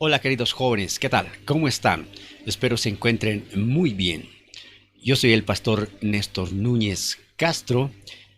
Hola queridos jóvenes, ¿qué tal? ¿Cómo están? Espero se encuentren muy bien. Yo soy el pastor Néstor Núñez Castro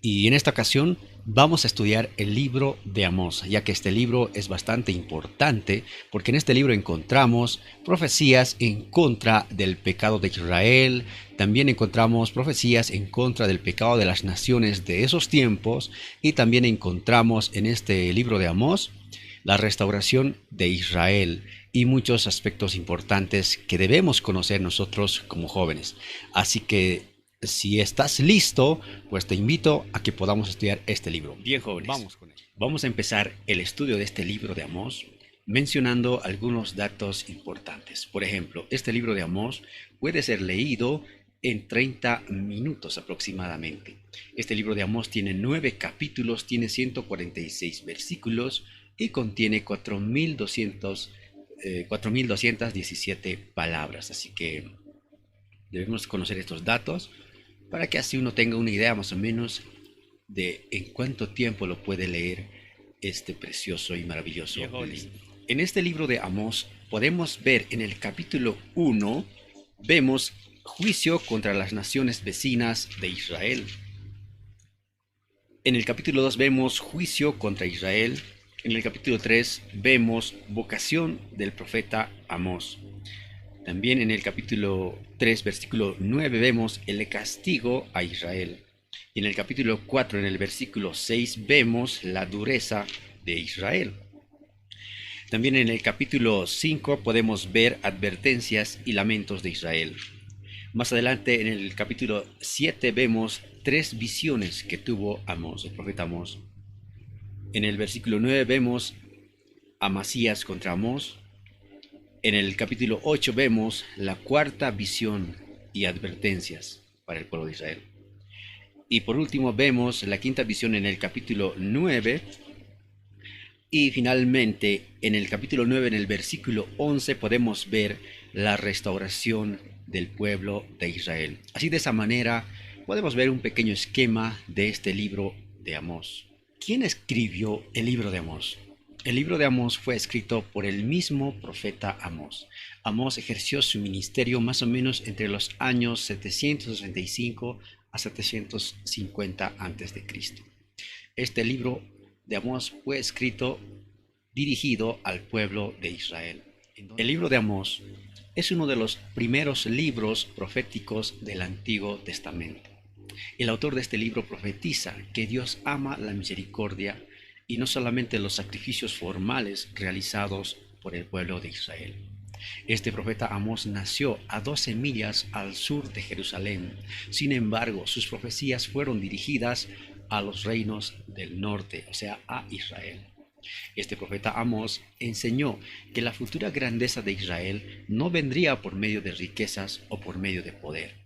y en esta ocasión vamos a estudiar el libro de Amós, ya que este libro es bastante importante porque en este libro encontramos profecías en contra del pecado de Israel, también encontramos profecías en contra del pecado de las naciones de esos tiempos y también encontramos en este libro de Amós la restauración de Israel y muchos aspectos importantes que debemos conocer nosotros como jóvenes. Así que si estás listo, pues te invito a que podamos estudiar este libro. Bien, jóvenes, vamos con él. Vamos a empezar el estudio de este libro de Amós mencionando algunos datos importantes. Por ejemplo, este libro de Amós puede ser leído en 30 minutos aproximadamente. Este libro de Amós tiene 9 capítulos, tiene 146 versículos y contiene 4.217 palabras. Así que debemos conocer estos datos para que así uno tenga una idea más o menos de en cuánto tiempo lo puede leer este precioso y maravilloso libro. En este libro de Amós podemos ver en el capítulo 1, vemos juicio contra las naciones vecinas de Israel. En el capítulo 2 vemos juicio contra Israel. En el capítulo 3 vemos vocación del profeta Amós. También en el capítulo 3, versículo 9, vemos el castigo a Israel. Y en el capítulo 4, en el versículo 6, vemos la dureza de Israel. También en el capítulo 5 podemos ver advertencias y lamentos de Israel. Más adelante, en el capítulo 7, vemos 3 visiones que tuvo Amós, el profeta Amós. En el versículo 9 vemos Amasías contra Amós. En el capítulo 8 vemos la 4ª visión y advertencias para el pueblo de Israel. Y por último vemos la 5ª visión en el capítulo 9. Y finalmente en el capítulo 9, en el versículo 11, podemos ver la restauración del pueblo de Israel. Así de esa manera podemos ver un pequeño esquema de este libro de Amós. ¿Quién escribió el libro de Amós? El libro de Amós fue escrito por el mismo profeta Amós. Amós ejerció su ministerio más o menos entre los años 765 a 750 a.C. Este libro de Amós fue escrito dirigido al pueblo de Israel. El libro de Amós es uno de los primeros libros proféticos del Antiguo Testamento. El autor de este libro profetiza que Dios ama la misericordia y no solamente los sacrificios formales realizados por el pueblo de Israel. Este profeta Amós nació a 12 millas al sur de Jerusalén. Sin embargo, sus profecías fueron dirigidas a los reinos del norte, o sea, a Israel. Este profeta Amós enseñó que la futura grandeza de Israel no vendría por medio de riquezas o por medio de poder.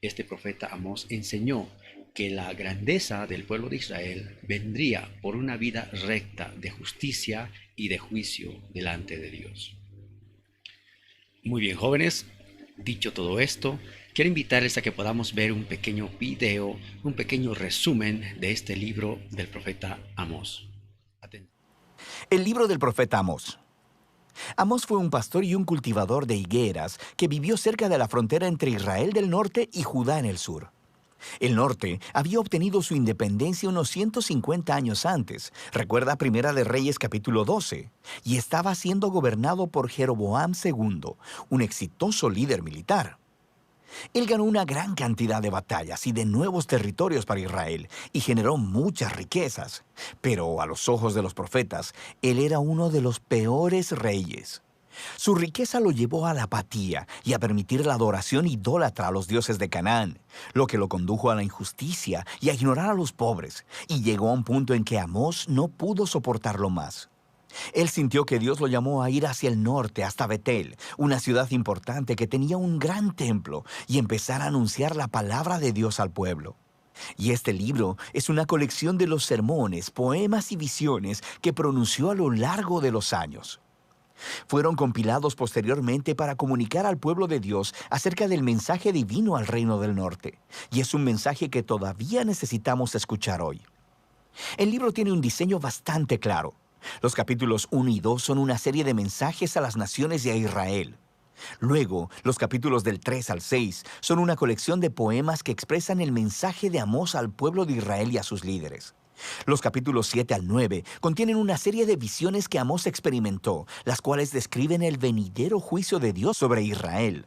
Este profeta Amós enseñó que la grandeza del pueblo de Israel vendría por una vida recta de justicia y de juicio delante de Dios. Muy bien, jóvenes, dicho todo esto, quiero invitarles a que podamos ver un pequeño video, un pequeño resumen de este libro del profeta Amós. El libro del profeta Amós. Amós fue un pastor y un cultivador de higueras que vivió cerca de la frontera entre Israel del norte y Judá en el sur. El norte había obtenido su independencia unos 150 años antes, recuerda Primera de Reyes capítulo 12, y estaba siendo gobernado por Jeroboam II, un exitoso líder militar. Él ganó una gran cantidad de batallas y de nuevos territorios para Israel y generó muchas riquezas. Pero a los ojos de los profetas, él era uno de los peores reyes. Su riqueza lo llevó a la apatía y a permitir la adoración idólatra a los dioses de Canaán, lo que lo condujo a la injusticia y a ignorar a los pobres, y llegó a un punto en que Amós no pudo soportarlo más. Él sintió que Dios lo llamó a ir hacia el norte, hasta Betel, una ciudad importante que tenía un gran templo, y empezar a anunciar la palabra de Dios al pueblo. Y este libro es una colección de los sermones, poemas y visiones que pronunció a lo largo de los años. Fueron compilados posteriormente para comunicar al pueblo de Dios acerca del mensaje divino al reino del norte, y es un mensaje que todavía necesitamos escuchar hoy. El libro tiene un diseño bastante claro. Los capítulos 1 y 2 son una serie de mensajes a las naciones y a Israel. Luego, los capítulos del 3 al 6 son una colección de poemas que expresan el mensaje de Amós al pueblo de Israel y a sus líderes. Los capítulos 7 al 9 contienen una serie de visiones que Amós experimentó, las cuales describen el venidero juicio de Dios sobre Israel.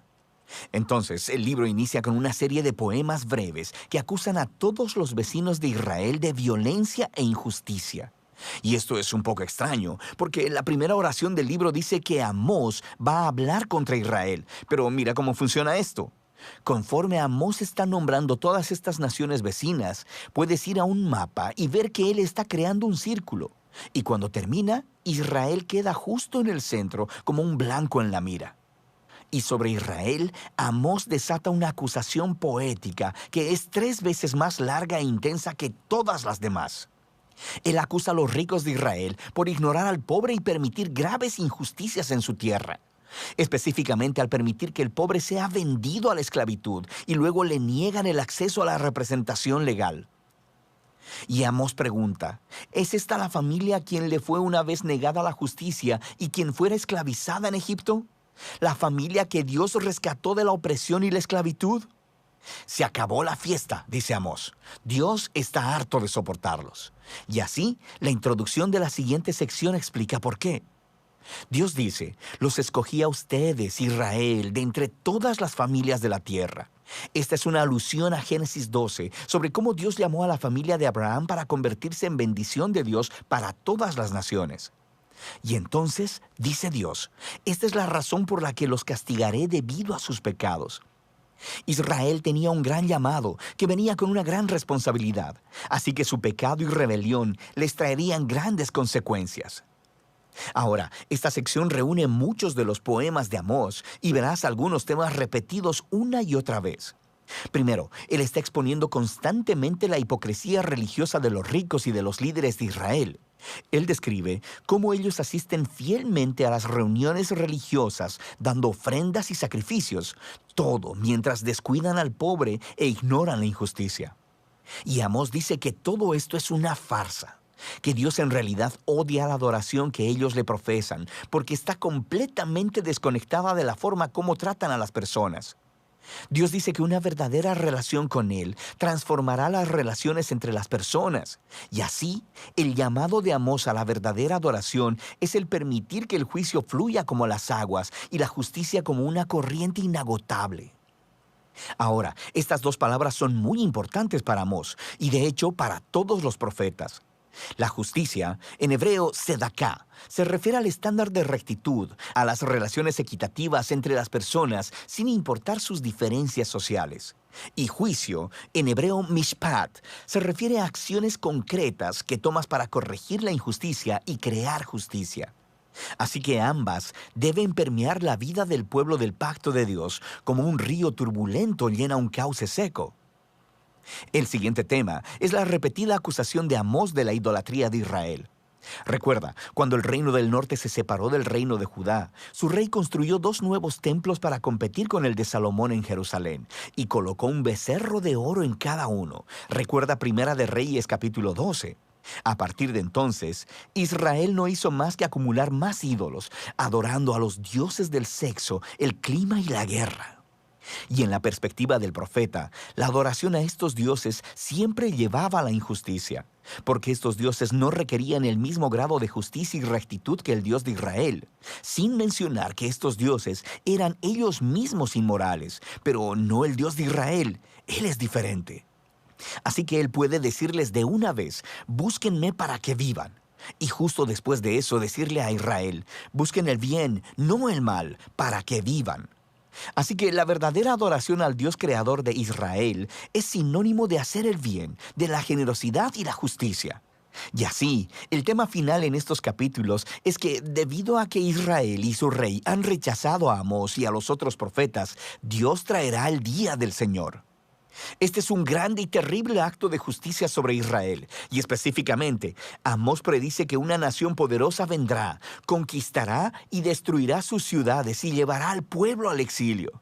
Entonces, el libro inicia con una serie de poemas breves que acusan a todos los vecinos de Israel de violencia e injusticia. Y esto es un poco extraño, porque la primera oración del libro dice que Amós va a hablar contra Israel. Pero mira cómo funciona esto. Conforme Amós está nombrando todas estas naciones vecinas, puedes ir a un mapa y ver que él está creando un círculo. Y cuando termina, Israel queda justo en el centro, como un blanco en la mira. Y sobre Israel, Amós desata una acusación poética que es 3 veces más larga e intensa que todas las demás. Él acusa a los ricos de Israel por ignorar al pobre y permitir graves injusticias en su tierra. Específicamente al permitir que el pobre sea vendido a la esclavitud y luego le niegan el acceso a la representación legal. Y Amós pregunta, ¿es esta la familia a quien le fue una vez negada la justicia y quien fuera esclavizada en Egipto? ¿La familia que Dios rescató de la opresión y la esclavitud? Se acabó la fiesta, dice Amós. Dios está harto de soportarlos. Y así, la introducción de la siguiente sección explica por qué. Dios dice, los escogí a ustedes, Israel, de entre todas las familias de la tierra. Esta es una alusión a Génesis 12, sobre cómo Dios llamó a la familia de Abraham para convertirse en bendición de Dios para todas las naciones. Y entonces, dice Dios, esta es la razón por la que los castigaré debido a sus pecados. Israel tenía un gran llamado que venía con una gran responsabilidad, así que su pecado y rebelión les traerían grandes consecuencias. Ahora, esta sección reúne muchos de los poemas de Amós y verás algunos temas repetidos una y otra vez. Primero, él está exponiendo constantemente la hipocresía religiosa de los ricos y de los líderes de Israel. Él describe cómo ellos asisten fielmente a las reuniones religiosas, dando ofrendas y sacrificios, todo mientras descuidan al pobre e ignoran la injusticia. Y Amós dice que todo esto es una farsa, que Dios en realidad odia la adoración que ellos le profesan, porque está completamente desconectada de la forma como tratan a las personas. Dios dice que una verdadera relación con Él transformará las relaciones entre las personas. Y así, el llamado de Amós a la verdadera adoración es el permitir que el juicio fluya como las aguas y la justicia como una corriente inagotable. Ahora, estas 2 palabras son muy importantes para Amós y de hecho para todos los profetas. La justicia, en hebreo sedaká, se refiere al estándar de rectitud, a las relaciones equitativas entre las personas sin importar sus diferencias sociales. Y juicio, en hebreo mishpat, se refiere a acciones concretas que tomas para corregir la injusticia y crear justicia. Así que ambas deben permear la vida del pueblo del pacto de Dios como un río turbulento llena un cauce seco. El siguiente tema es la repetida acusación de Amós de la idolatría de Israel. Recuerda, cuando el reino del norte se separó del reino de Judá, su rey construyó 2 nuevos templos para competir con el de Salomón en Jerusalén y colocó un becerro de oro en cada uno. Recuerda Primera de Reyes capítulo 12. A partir de entonces, Israel no hizo más que acumular más ídolos, adorando a los dioses del sexo, el clima y la guerra. Y en la perspectiva del profeta, la adoración a estos dioses siempre llevaba a la injusticia, porque estos dioses no requerían el mismo grado de justicia y rectitud que el Dios de Israel, sin mencionar que estos dioses eran ellos mismos inmorales, pero no el Dios de Israel. Él es diferente. Así que él puede decirles de una vez, búsquenme para que vivan. Y justo después de eso decirle a Israel, busquen el bien, no el mal, para que vivan. Así que la verdadera adoración al Dios creador de Israel es sinónimo de hacer el bien, de la generosidad y la justicia. Y así, el tema final en estos capítulos es que debido a que Israel y su rey han rechazado a Amós y a los otros profetas, Dios traerá el día del Señor. Este es un grande y terrible acto de justicia sobre Israel, y específicamente, Amós predice que una nación poderosa vendrá, conquistará y destruirá sus ciudades y llevará al pueblo al exilio.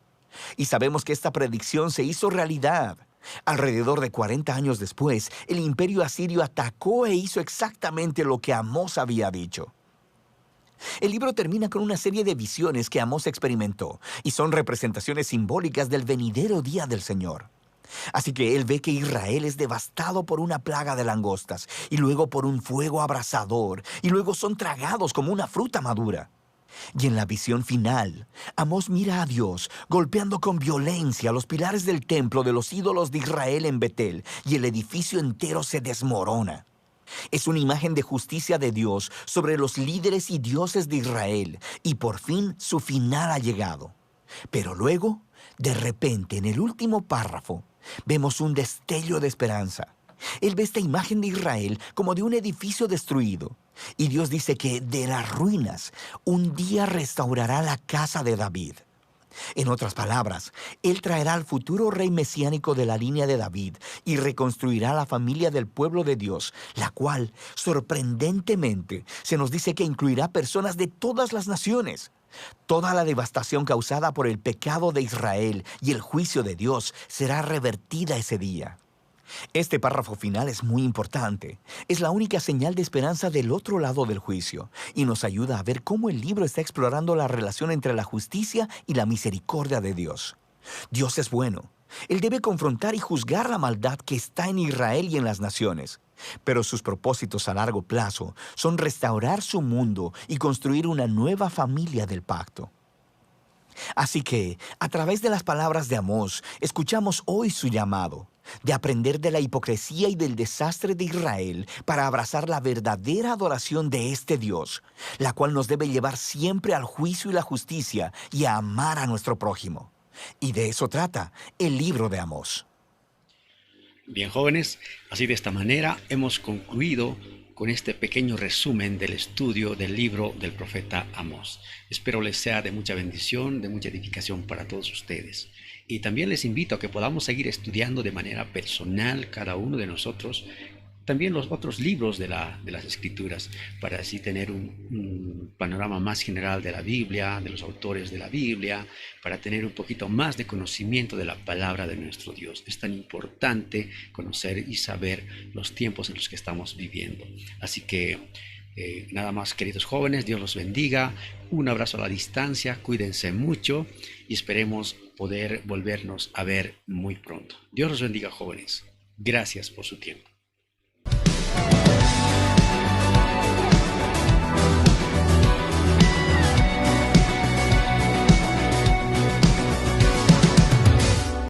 Y sabemos que esta predicción se hizo realidad. Alrededor de 40 años después, el imperio asirio atacó e hizo exactamente lo que Amós había dicho. El libro termina con una serie de visiones que Amós experimentó, y son representaciones simbólicas del venidero día del Señor. Así que él ve que Israel es devastado por una plaga de langostas, y luego por un fuego abrasador, y luego son tragados como una fruta madura. Y en la visión final, Amós mira a Dios golpeando con violencia los pilares del templo de los ídolos de Israel en Betel, y el edificio entero se desmorona. Es una imagen de justicia de Dios sobre los líderes y dioses de Israel, y por fin su final ha llegado. Pero luego, de repente, en el último párrafo, vemos un destello de esperanza. Él ve esta imagen de Israel como de un edificio destruido. Y Dios dice que de las ruinas un día restaurará la casa de David. En otras palabras, Él traerá al futuro rey mesiánico de la línea de David y reconstruirá la familia del pueblo de Dios, la cual, sorprendentemente, se nos dice que incluirá personas de todas las naciones. Toda la devastación causada por el pecado de Israel y el juicio de Dios será revertida ese día. Este párrafo final es muy importante. Es la única señal de esperanza del otro lado del juicio y nos ayuda a ver cómo el libro está explorando la relación entre la justicia y la misericordia de Dios. Dios es bueno. Él debe confrontar y juzgar la maldad que está en Israel y en las naciones. Pero sus propósitos a largo plazo son restaurar su mundo y construir una nueva familia del pacto. Así que, a través de las palabras de Amós, escuchamos hoy su llamado de aprender de la hipocresía y del desastre de Israel para abrazar la verdadera adoración de este Dios, la cual nos debe llevar siempre al juicio y la justicia y a amar a nuestro prójimo. Y de eso trata el libro de Amós. Bien, jóvenes, así de esta manera hemos concluido con este pequeño resumen del estudio del libro del profeta Amós. Espero les sea de mucha bendición, de mucha edificación para todos ustedes. Y también les invito a que podamos seguir estudiando de manera personal cada uno de nosotros también los otros libros de las Escrituras, para así tener un panorama más general de la Biblia, de los autores de la Biblia, para tener un poquito más de conocimiento de la palabra de nuestro Dios. Es tan importante conocer y saber los tiempos en los que estamos viviendo. Así que nada más, queridos jóvenes, Dios los bendiga. Un abrazo a la distancia, cuídense mucho y esperemos poder volvernos a ver muy pronto. Dios los bendiga, jóvenes. Gracias por su tiempo.